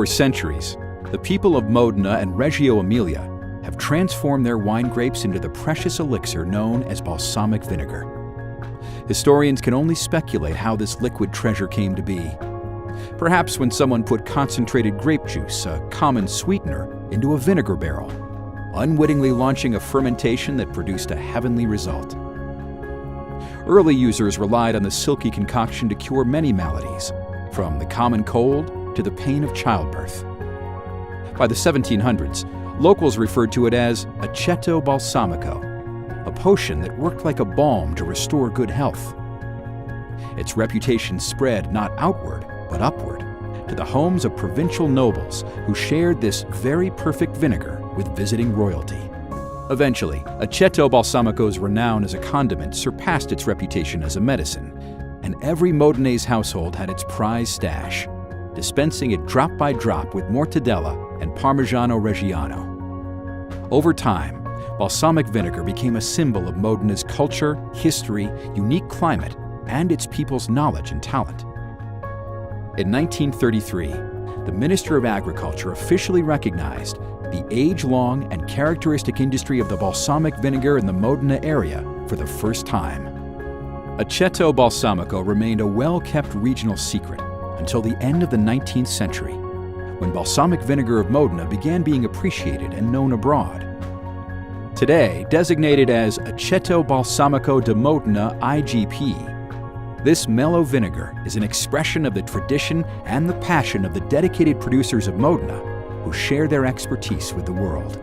For centuries, the people of Modena and Reggio Emilia have transformed their wine grapes into the precious elixir known as balsamic vinegar. Historians can only speculate how this liquid treasure came to be. Perhaps when someone put concentrated grape juice, a common sweetener, into a vinegar barrel, unwittingly launching a fermentation that produced a heavenly result. Early users relied on the silky concoction to cure many maladies, from the common cold to the pain of childbirth. By the 1700s, locals referred to it as aceto balsamico, a potion that worked like a balm to restore good health. Its reputation spread not outward, but upward, to the homes of provincial nobles who shared this very perfect vinegar with visiting royalty. Eventually, aceto balsamico's renown as a condiment surpassed its reputation as a medicine, and every Modenese household had its prize stash, dispensing it drop by drop with mortadella and Parmigiano Reggiano. Over time, balsamic vinegar became a symbol of Modena's culture, history, unique climate, and its people's knowledge and talent. In 1933, the Minister of Agriculture officially recognized the age-long and characteristic industry of the balsamic vinegar in the Modena area for the first time. Aceto balsamico remained a well-kept regional secret until the end of the 19th century, when balsamic vinegar of Modena began being appreciated and known abroad. Today, designated as Aceto Balsamico de Modena IGP, this mellow vinegar is an expression of the tradition and the passion of the dedicated producers of Modena who share their expertise with the world.